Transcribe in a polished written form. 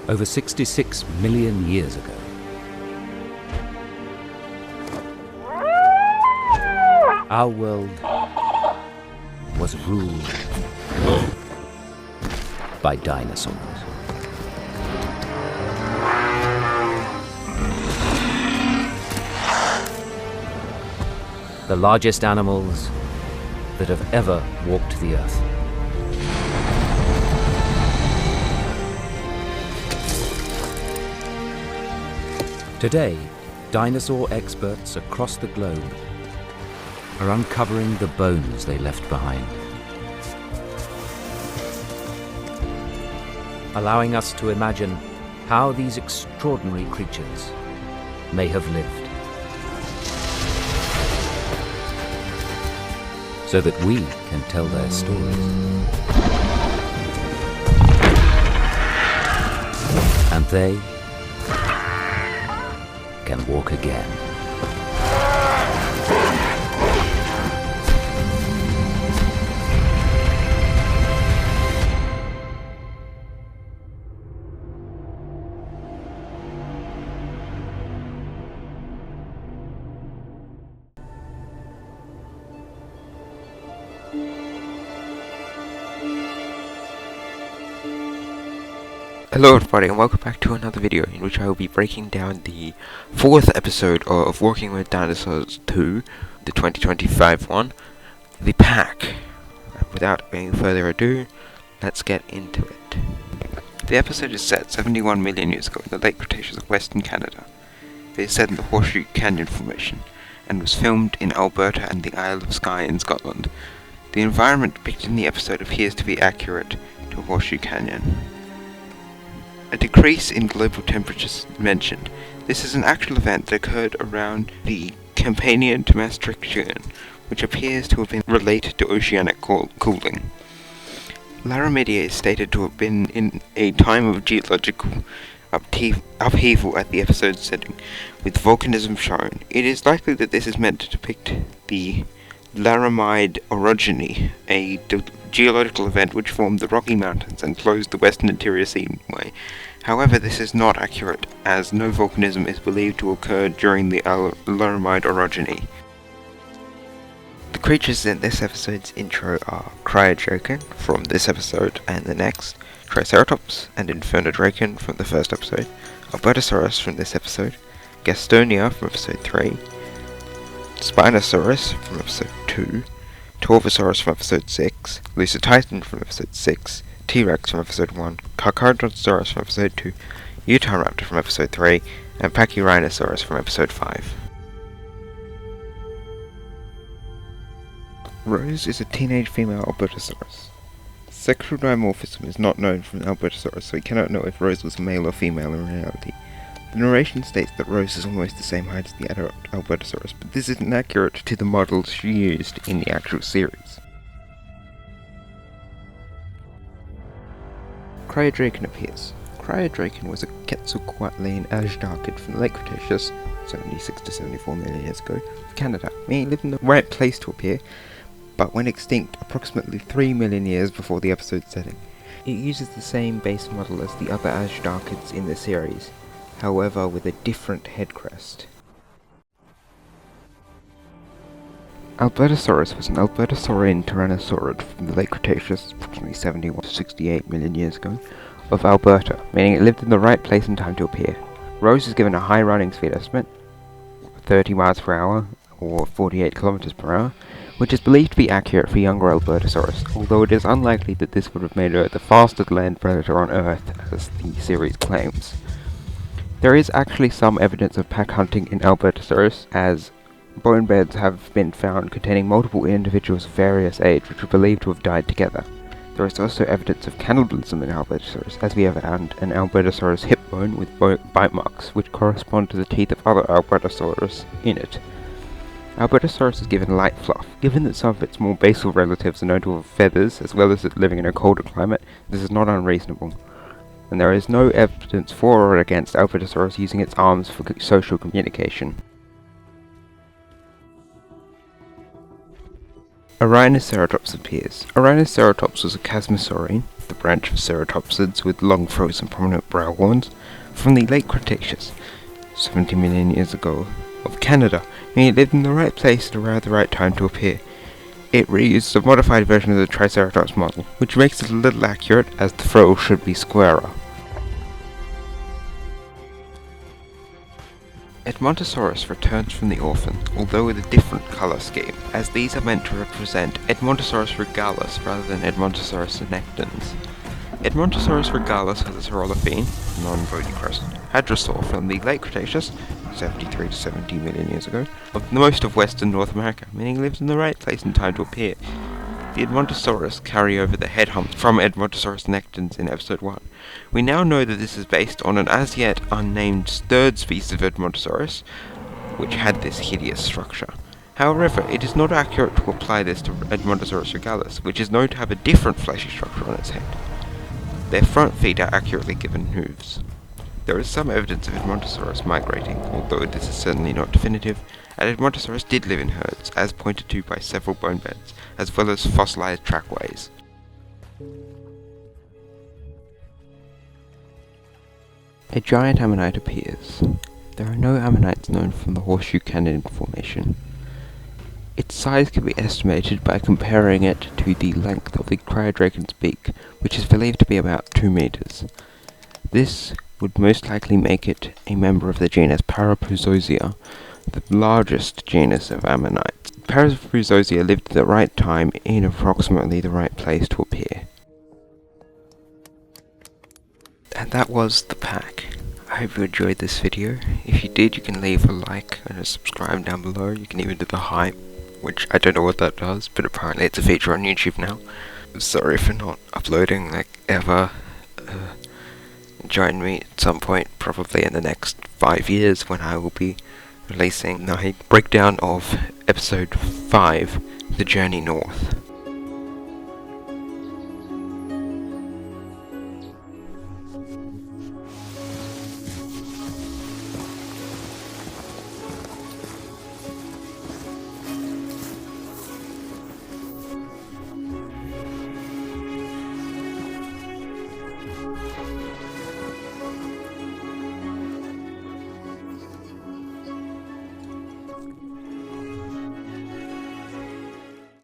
over 66 million years ago. Our world was ruled by dinosaurs. The largest animals that have ever walked the earth. Today, dinosaur experts across the globe are uncovering the bones they left behind, allowing us to imagine how these extraordinary creatures may have lived, so that we can tell their stories. And they can walk again. Hello everybody and welcome back to another video in which I will be breaking down the 4th episode of Walking with Dinosaurs 2, the 2025 one, The Pack. And without any further ado, let's get into it. The episode is set 71 million years ago in the late Cretaceous of Western Canada. It is set in the Horseshoe Canyon Formation and was filmed in Alberta and the Isle of Skye in Scotland. The environment depicted in the episode appears to be accurate to Horseshoe Canyon. A decrease in global temperatures mentioned. This is an actual event that occurred around the Campanian to Maastrichtian, which appears to have been related to oceanic cooling. Laramidia is stated to have been in a time of geological upheaval at the episode's setting, with volcanism shown. It is likely that this is meant to depict the Laramide orogeny, a geological event which formed the Rocky Mountains and closed the Western Interior Seaway. However, this is not accurate, as no volcanism is believed to occur during the Laramide orogeny. The creatures in this episode's intro are Cryodraken from this episode and the next, Triceratops and Infernodraken from the first episode, Albertosaurus from this episode, Gastonia from episode 3, Spinosaurus from episode 2, Torvosaurus from episode 6, Lucititan from episode 6, T-Rex from episode 1, Carcharodontosaurus from episode 2, Utahraptor from episode 3, and Pachyrhinosaurus from episode 5. Rose is a teenage female Albertosaurus. Sexual dimorphism is not known from Albertosaurus, so we cannot know if Rose was male or female in reality. The narration states that Rose is almost the same height as the adult Albertosaurus, but this isn't accurate to the models she used in the actual series. Cryodraken appears. Cryodraken was a Quetzalcoatlian Ajdarchid from the late Cretaceous, 76 to 74 million years ago, of Canada, meaning it lived in the right place to appear, but went extinct approximately 3 million years before the episode's setting. It uses the same base model as the other Ajdarchids in the series, however with a different head crest. Albertosaurus was an Albertosaurian tyrannosaurid from the late Cretaceous, approximately 71 to 68 million years ago, of Alberta, meaning it lived in the right place and time to appear. Rose is given a high running speed estimate, 30 miles per hour, or 48 kilometers per hour, which is believed to be accurate for younger Albertosaurus, although it is unlikely that this would have made her the fastest land predator on Earth, as the series claims. There is actually some evidence of pack hunting in Albertosaurus, as bone beds have been found containing multiple individuals of various age which are believed to have died together. There is also evidence of cannibalism in Albertosaurus, as we have found an Albertosaurus hip bone with bite marks which correspond to the teeth of other Albertosaurus in it. Albertosaurus is given light fluff. Given that some of its more basal relatives are known to have feathers, as well as it living in a colder climate, this is not unreasonable, and there is no evidence for or against Albertosaurus using its arms for social communication. A Rhinoceratops appears. A Rhinoceratops was a chasmosaurian, the branch of ceratopsids with long throats and prominent brow horns, from the late Cretaceous, 70 million years ago, of Canada, meaning it lived in the right place at around the right time to appear. It reuses a modified version of the Triceratops model, which makes it a little accurate, as the throw should be squarer. Edmontosaurus returns from the orphan, although with a different colour scheme, as these are meant to represent Edmontosaurus regalis rather than Edmontosaurus senectans. Edmontosaurus regalis has a saurolophine, non-bony crescent, hadrosaur from the late Cretaceous, 73 to 70 million years ago, of most of western North America, meaning it lives in the right place and time to appear. The Edmontosaurus carry over the head hump from Edmontosaurus senectans in episode 1. We now know that this is based on an as yet unnamed third species of Edmontosaurus, which had this hideous structure. However, it is not accurate to apply this to Edmontosaurus regalis, which is known to have a different fleshy structure on its head. Their front feet are accurately given hooves. There is some evidence of Edmontosaurus migrating, although this is certainly not definitive, and Edmontosaurus did live in herds, as pointed to by several bone beds, as well as fossilized trackways. A giant ammonite appears. There are no ammonites known from the Horseshoe Canyon Formation. Its size can be estimated by comparing it to the length of the cryodragon's beak, which is believed to be about 2 meters. This would most likely make it a member of the genus Parapuzosia, the largest genus of ammonites. Parapuzosia lived at the right time in approximately the right place to appear. And that was the pack. I hope you enjoyed this video. If you did, you can leave a like and a subscribe down below. You can even do the hype, which I don't know what that does, but apparently it's a feature on YouTube now. Sorry for not uploading like ever. Join me at some point, probably in the next 5 years, when I will be releasing my breakdown of episode 5, The Journey North.